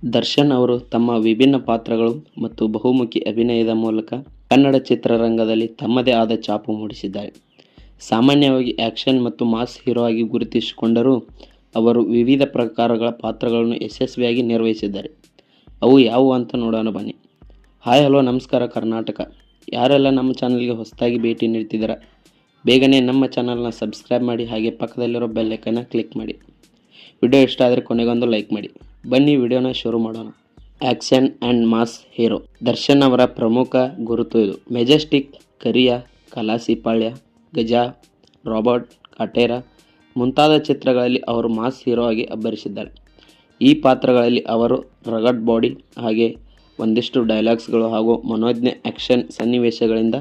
ದರ್ಶನ್ ಅವರು ತಮ್ಮ ವಿಭಿನ್ನ ಪಾತ್ರಗಳು ಮತ್ತು ಬಹುಮುಖಿ ಅಭಿನಯದ ಮೂಲಕ ಕನ್ನಡ ಚಿತ್ರರಂಗದಲ್ಲಿ ತಮ್ಮದೇ ಆದ ಛಾಪು ಮೂಡಿಸಿದ್ದಾರೆ. ಸಾಮಾನ್ಯವಾಗಿ ಆಕ್ಷನ್ ಮತ್ತು ಮಾಸ್ ಹೀರೋ ಆಗಿ ಗುರುತಿಸಿಕೊಂಡರೂ ಅವರು ವಿವಿಧ ಪ್ರಕಾರಗಳ ಪಾತ್ರಗಳನ್ನು ಯಶಸ್ವಿಯಾಗಿ ನಿರ್ವಹಿಸಿದ್ದಾರೆ. ಅವು ಯಾವುವು ಅಂತ ನೋಡೋಣ ಬನ್ನಿ. ಹಾಯ್ ಹಲೋ ನಮಸ್ಕಾರ ಕರ್ನಾಟಕ. ಯಾರೆಲ್ಲ ನಮ್ಮ ಚಾನಲ್ಗೆ ಹೊಸದಾಗಿ ಭೇಟಿ ನೀಡ್ತಿದ್ದೀರಾ ಬೇಗನೆ ನಮ್ಮ ಚಾನಲ್ನ ಸಬ್ಸ್ಕ್ರೈಬ್ ಮಾಡಿ, ಹಾಗೆ ಪಕ್ಕದಲ್ಲಿರೋ ಬೆಲ್ ಐಕನ್ನ ಕ್ಲಿಕ್ ಮಾಡಿ. ವಿಡಿಯೋ ಇಷ್ಟ ಆದರೆ ಕೊನೆಗೊಂದು ಲೈಕ್ ಮಾಡಿ. ಬನ್ನಿ ವಿಡಿಯೋನ ಶುರು ಮಾಡೋಣ. Action and mass hero Darshan ಅವರ ಪ್ರಮುಖ ಗುರುತು ಇದು. ಮೆಜೆಸ್ಟಿಕ್, ಕರಿಯ, ಕಲಾಸಿಪಾಳ್ಯ, ಗಜ, ರಾಬರ್ಟ್, ಕಾಟೇರ ಮುಂತಾದ ಚಿತ್ರಗಳಲ್ಲಿ ಅವರು ಮಾಸ್ ಹೀರೋ ಆಗಿ ಅಬ್ಬರಿಸಿದ್ದಾರೆ. ಈ ಪಾತ್ರಗಳಲ್ಲಿ ಅವರು ರಗಡ್ ಬಾಡಿ, ಹಾಗೆ ಒಂದಿಷ್ಟು ಡೈಲಾಗ್ಸ್ಗಳು ಹಾಗೂ ಮನೋಜ್ಞ ಆ್ಯಕ್ಷನ್ ಸನ್ನಿವೇಶಗಳಿಂದ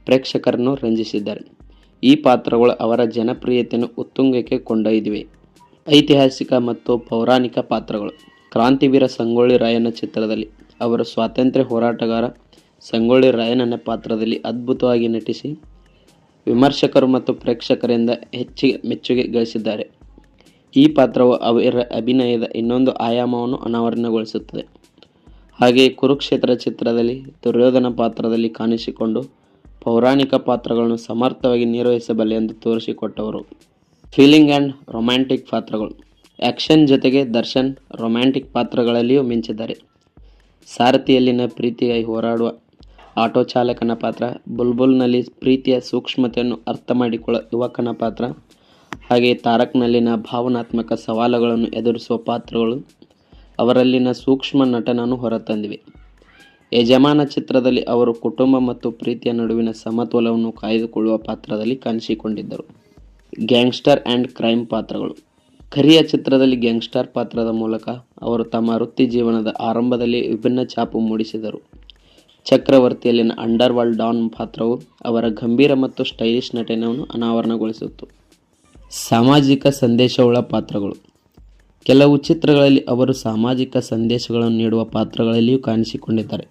ಪ್ರೇಕ್ಷಕರನ್ನು ರಂಜಿಸಿದ್ದಾರೆ. ಈ ಪಾತ್ರಗಳು ಅವರ ಜನಪ್ರಿಯತೆಯನ್ನು ಉತ್ತುಂಗಕ್ಕೆ ಕೊಂಡೊಯ್ದಿವೆ. ಐತಿಹಾಸಿಕ ಮತ್ತು ಪೌರಾಣಿಕ ಪಾತ್ರಗಳು. ಕ್ರಾಂತಿವೀರ ಸಂಗೊಳ್ಳಿ ರಾಯಣ್ಣ ಚಿತ್ರದಲ್ಲಿ ಅವರು ಸ್ವಾತಂತ್ರ್ಯ ಹೋರಾಟಗಾರ ಸಂಗೊಳ್ಳಿ ರಾಯಣ್ಣನ ಪಾತ್ರದಲ್ಲಿ ಅದ್ಭುತವಾಗಿ ನಟಿಸಿ ವಿಮರ್ಶಕರು ಮತ್ತು ಪ್ರೇಕ್ಷಕರಿಂದ ಹೆಚ್ಚಿಗೆ ಮೆಚ್ಚುಗೆ ಗಳಿಸಿದ್ದಾರೆ. ಈ ಪಾತ್ರವು ಅವರ ಅಭಿನಯದ ಇನ್ನೊಂದು ಆಯಾಮವನ್ನು ಅನಾವರಣಗೊಳಿಸುತ್ತದೆ. ಹಾಗೆಯೇ ಕುರುಕ್ಷೇತ್ರ ಚಿತ್ರದಲ್ಲಿ ದುರ್ಯೋಧನ ಪಾತ್ರದಲ್ಲಿ ಕಾಣಿಸಿಕೊಂಡು ಪೌರಾಣಿಕ ಪಾತ್ರಗಳನ್ನು ಸಮರ್ಥವಾಗಿ ನಿರ್ವಹಿಸಬಲ್ಲೆ ಎಂದು ತೋರಿಸಿಕೊಟ್ಟವರು. ಫೀಲಿಂಗ್ ಆ್ಯಂಡ್ ರೊಮ್ಯಾಂಟಿಕ್ ಪಾತ್ರಗಳು. ಆ್ಯಕ್ಷನ್ ಜೊತೆಗೆ ದರ್ಶನ್ ರೊಮ್ಯಾಂಟಿಕ್ ಪಾತ್ರಗಳಲ್ಲಿಯೂ ಮಿಂಚಿದ್ದಾರೆ. ಸಾರಥಿಯಲ್ಲಿನ ಪ್ರೀತಿಗಾಗಿ ಹೋರಾಡುವ ಆಟೋ ಚಾಲಕನ ಪಾತ್ರ, ಬುಲ್ಬುಲ್ನಲ್ಲಿ ಪ್ರೀತಿಯ ಸೂಕ್ಷ್ಮತೆಯನ್ನು ಅರ್ಥ ಮಾಡಿಕೊಳ್ಳುವ ಯುವಕನ ಪಾತ್ರ, ಹಾಗೆಯೇ ತಾರಕ್ನಲ್ಲಿನ ಭಾವನಾತ್ಮಕ ಸವಾಲುಗಳನ್ನು ಎದುರಿಸುವ ಪಾತ್ರಗಳು ಅವರಲ್ಲಿನ ಸೂಕ್ಷ್ಮ ನಟನನ್ನು ಹೊರತಂದಿವೆ. ಯಜಮಾನ ಚಿತ್ರದಲ್ಲಿ ಅವರು ಕುಟುಂಬ ಮತ್ತು ಪ್ರೀತಿಯ ನಡುವಿನ ಸಮತೋಲನವನ್ನು ಕಾಯ್ದುಕೊಳ್ಳುವ ಪಾತ್ರದಲ್ಲಿ ಕಾಣಿಸಿಕೊಂಡಿದ್ದರು. ಗ್ಯಾಂಗ್ಸ್ಟರ್ ಆ್ಯಂಡ್ ಕ್ರೈಮ್ ಪಾತ್ರಗಳು. ಕರಿಯ ಚಿತ್ರದಲ್ಲಿ ಗ್ಯಾಂಗ್ಸ್ಟರ್ ಪಾತ್ರದ ಮೂಲಕ ಅವರು ತಮ್ಮ ವೃತ್ತಿ ಜೀವನದ ಆರಂಭದಲ್ಲಿ ವಿಭಿನ್ನ ಛಾಪು ಮೂಡಿಸಿದರು. ಚಕ್ರವರ್ತಿಯಲ್ಲಿನ ಅಂಡರ್ವರ್ಲ್ಡ್ ಡಾನ್ ಪಾತ್ರವು ಅವರ ಗಂಭೀರ ಮತ್ತು ಸ್ಟೈಲಿಶ್ ನಟನೆಯನ್ನು ಅನಾವರಣಗೊಳಿಸಿತು. ಸಾಮಾಜಿಕ ಸಂದೇಶವುಳ್ಳ ಪಾತ್ರಗಳು. ಕೆಲವು ಚಿತ್ರಗಳಲ್ಲಿ ಅವರು ಸಾಮಾಜಿಕ ಸಂದೇಶಗಳನ್ನು ನೀಡುವ ಪಾತ್ರಗಳಲ್ಲಿಯೂ ಕಾಣಿಸಿಕೊಂಡಿದ್ದಾರೆ.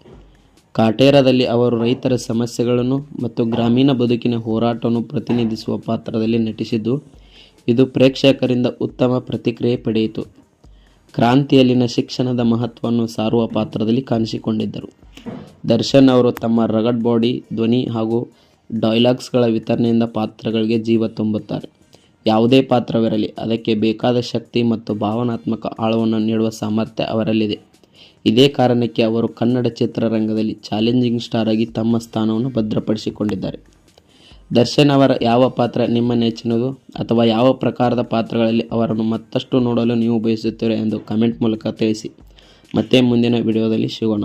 ಕಾಟೇರದಲ್ಲಿ ಅವರು ರೈತರ ಸಮಸ್ಯೆಗಳನ್ನು ಮತ್ತು ಗ್ರಾಮೀಣ ಬದುಕಿನ ಹೋರಾಟವನ್ನು ಪ್ರತಿನಿಧಿಸುವ ಪಾತ್ರದಲ್ಲಿ ನಟಿಸಿದ್ದು, ಇದು ಪ್ರೇಕ್ಷಕರಿಂದ ಉತ್ತಮ ಪ್ರತಿಕ್ರಿಯೆ ಪಡೆಯಿತು. ಕ್ರಾಂತಿಯಲ್ಲಿನ ಶಿಕ್ಷಣದ ಮಹತ್ವವನ್ನು ಸಾರುವ ಪಾತ್ರದಲ್ಲಿ ಕಾಣಿಸಿಕೊಂಡಿದ್ದರು. ದರ್ಶನ್ ಅವರು ತಮ್ಮ ರಗಡ್ ಬಾಡಿ, ಧ್ವನಿ ಹಾಗೂ ಡೈಲಾಗ್ಸ್ಗಳ ವಿತರಣೆಯಿಂದ ಪಾತ್ರಗಳಿಗೆ ಜೀವ ತುಂಬುತ್ತಾರೆ. ಯಾವುದೇ ಪಾತ್ರವಿರಲಿ, ಅದಕ್ಕೆ ಬೇಕಾದ ಶಕ್ತಿ ಮತ್ತು ಭಾವನಾತ್ಮಕ ಆಳವನ್ನು ನೀಡುವ ಸಾಮರ್ಥ್ಯ ಅವರಲ್ಲಿದೆ. ಇದೇ ಕಾರಣಕ್ಕೆ ಅವರು ಕನ್ನಡ ಚಿತ್ರರಂಗದಲ್ಲಿ ಚಾಲೆಂಜಿಂಗ್ ಸ್ಟಾರ್ ಆಗಿ ತಮ್ಮ ಸ್ಥಾನವನ್ನು ಭದ್ರಪಡಿಸಿಕೊಂಡಿದ್ದಾರೆ. ದರ್ಶನ್ ಅವರ ಯಾವ ಪಾತ್ರ ನಿಮ್ಮ ನೆಚ್ಚಿನದು, ಅಥವಾ ಯಾವ ಪ್ರಕಾರದ ಪಾತ್ರಗಳಲ್ಲಿ ಅವರನ್ನು ಮತ್ತಷ್ಟು ನೋಡಲು ನೀವು ಬಯಸುತ್ತೀರಾ ಎಂದು ಕಮೆಂಟ್ ಮೂಲಕ ತಿಳಿಸಿ. ಮತ್ತೆ ಮುಂದಿನ ವಿಡಿಯೋದಲ್ಲಿ ಸಿಗೋಣ.